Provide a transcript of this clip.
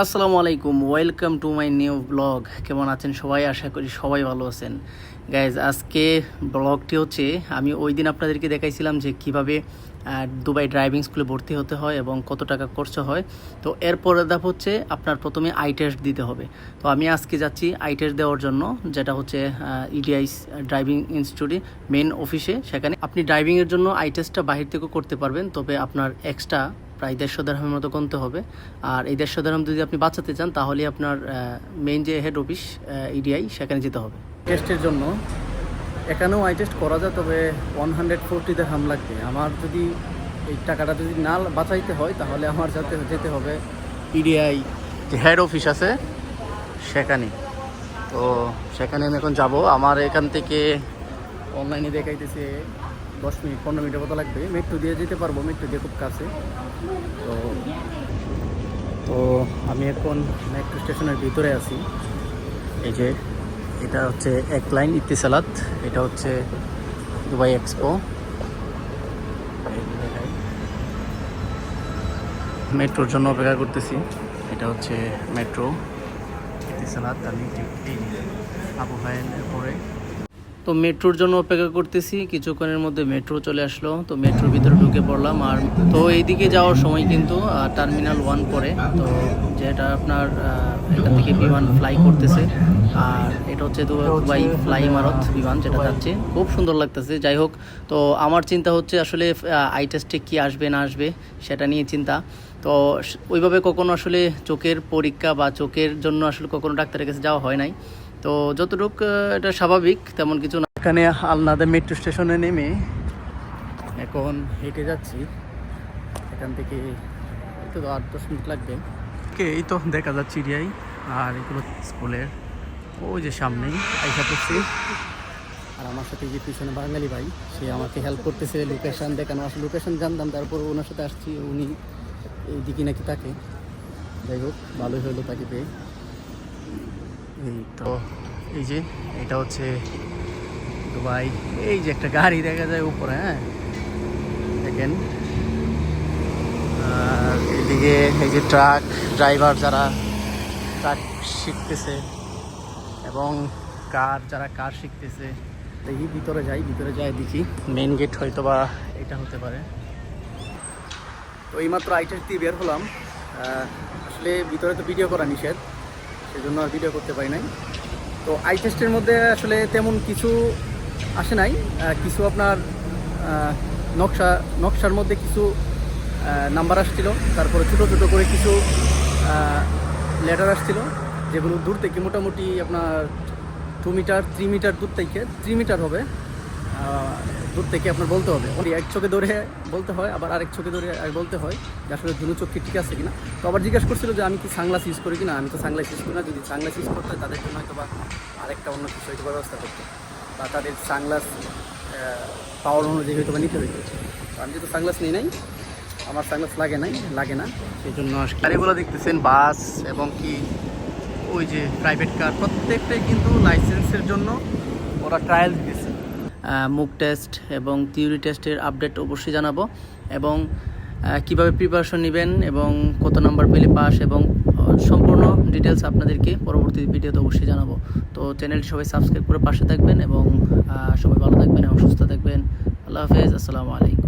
আসসালামু আলাইকুম, welcome to my new blog. কেমন আছেন সবাই? আশা করি সবাই ভালো আছেন। গাইজ, আজকে ব্লগটি হচ্ছে আমি ওই দিন আপনাদেরকে দেখাইছিলাম যে কিভাবে দুবাই ড্রাইভিং স্কুলে ভর্তি হতে হয় এবং কত টাকা খরচ হয়। তো এরপরের ধাপ হচ্ছে আপনার প্রথমে আই টেস্ট দিতে হবে। তো আমি আজকে যাচ্ছি আই টেস্ট দেওয়ার জন্য, যেটা হচ্ছে ইডিআই ড্রাইভিং ইনস্টিটিউটে মেন অফিসে। সেখানে আপনি ড্রাইভিংয়ের জন্য আই টেস্টটা বাহির থেকেও করতে পারবেন, তবে আপনার এক্সট্রা প্রায় 150 দিরহামের মতো কমতে হবে। আর এই 150 দিরহাম যদি আপনি বাঁচাতে চান তাহলে আপনার মেইন যে হেড অফিস ইডিআই সেখানে যেতে হবে। টেস্টের জন্য এখানেও আই টেস্ট করা যায়, তবে 140 দিরহাম লাগবে। আমার যদি এই টাকাটা যদি না বাঁচাইতে হয় তাহলে আমার যেতে হবে ইডিআই যে হেড অফিস আছে সেখানে। তো সেখানে আমি এখন যাব। আমার এখান থেকে অনলাইনে দেখাইতেছে 10 মিনিট 15 মিনিটের মতো লাগবে। মেট্রো দিয়ে যেতে পারবো, মেট্রো দিয়ে খুব কাছে। তো আমি এখন মেট্রো স্টেশনের ভিতরে আছি। এই যে এটা হচ্ছে এক লাইন ইত্তিসালাত, এটা হচ্ছে দুবাই এক্সপো। মেট্রোর জন্য অপেক্ষা করতেছি। এটা হচ্ছে মেট্রো ইত্তিসালাত। আমি এই আবু হায়ানের পরে তো মেট্রোর জন্য অপেক্ষা করতেছি। কিছুক্ষণের মধ্যে মেট্রো চলে আসলো। তো মেট্রোর ভিতরে ঢুকে পড়লাম। আর তো এইদিকে যাওয়ার সময় কিন্তু টার্মিনাল 1 পরে, তো যেটা আপনার এখান থেকে বিমান ফ্লাই করতেছে। আর এটা হচ্ছে দুবাই ফ্লাই ইমারত বিমান, যেটা যাচ্ছে। খুব সুন্দর লাগতেছে। যাই হোক, তো আমার চিন্তা হচ্ছে আসলে আই টেস্টে কী আসবে না আসবে সেটা নিয়ে চিন্তা। তো ওইভাবে কখনো আসলে চোখের পরীক্ষা বা চোখের জন্য আসলে কখনো ডাক্তারের কাছে যাওয়া হয় নাই। তো যতটুকু এটা স্বাভাবিক তেমন কিছু না। এখানে আলনাদা মেট্রো স্টেশনে নেমে এখন হেঁটে যাচ্ছি। এখান থেকে তো 8-10 মিনিট লাগবে। এই তো দেখা যাচ্ছে ইডিআই। আর এগুলো স্কুলের ওই যে সামনেই আইসা পড়ছি। আর আমার সাথে যে পিছনে বাঙালি ভাই, সে আমাকে হেল্প করতেছে লোকেশান দেখানো। আসলে লোকেশান জানতাম, তারপর ওনার সাথে আসছি। উনি এইদিকে নাকি তাকে, যাই হোক ভালোই হলো তাকে পেয়ে। এই তো এই যে এটা হচ্ছে দুবাই। এই যে একটা গাড়ি দেখা যায় উপরে, হ্যাঁ দেখেন। আর এদিকে এই যে ট্রাক ড্রাইভার যারা ট্রাক শিখতেছে এবং যারা কার শিখতেছে। দেখি ভিতরে যাই দেখি। মেইন গেট হয়তো বা এটা হতে পারে। তো এইমাত্র আই টেস্ট দিয়ে বের হলাম। আসলে ভিতরে তো ভিডিও করা নিষেধ, সেজন্য আর ভিডিও করতে পারি নাই। তো আই টেস্টের মধ্যে আসলে তেমন কিছু আসে নাই। কিছু আপনার নকশার মধ্যে কিছু নাম্বার আসছিল, তারপরে ছোটো ছোটো করে কিছু লেটার আসছিল, যেগুলো দূর থেকে মোটামুটি আপনার 2 মিটার 3 মিটার দূর থেকে 3 মিটার হবে দূর থেকে আপনার বলতে হবে। এক চোখে ধরে বলতে হয়, আবার আরেক চোখে ধরে বলতে হয় যে আসলে দুনো চোখে ঠিক আছে কিনা। তো আবার জিজ্ঞাসা করছিল যে আমি কি সানগ্লাস ইউজ করি কিনা। আমি তো সানগ্লাস ইউজ করি না। যদি সানগ্লাস ইউজ করতে হয় তাদের জন্য হয়তো বা আরেকটা অন্য কিছু হয়তো ব্যবস্থা করতো, বা তাদের সানগ্লাস পাওয়ার অনুযায়ী হয়তো বা নিতে হইতো। তো আমি যেহেতু সানগ্লাস নিই নাই, আমার সানগ্লাস লাগে না, সেই জন্য গাড়িগুলো দেখতেছেন বাস এবং কি ওই যে প্রাইভেট কার, প্রত্যেকটাই কিন্তু লাইসেন্সের জন্য ওরা ট্রায়াল দিতেছে। মুক টেস্ট এবং থিওরি টেস্টের আপডেট অবশ্যই জানাবো, এবং কিভাবে প্রিপারেশন নেবেন এবং কত নাম্বার পেলে পাস, এবং সম্পূর্ণ ডিটেলস আপনাদেরকে পরবর্তী ভিডিওতে অবশ্যই জানাবো। তো চ্যানেলটি সবাই সাবস্ক্রাইব করে পাশে থাকবেন এবং সবাই ভালো থাকবেন এবং সুস্থ থাকবেন। আল্লাহ হাফেজ, আসসালামু আলাইকুম।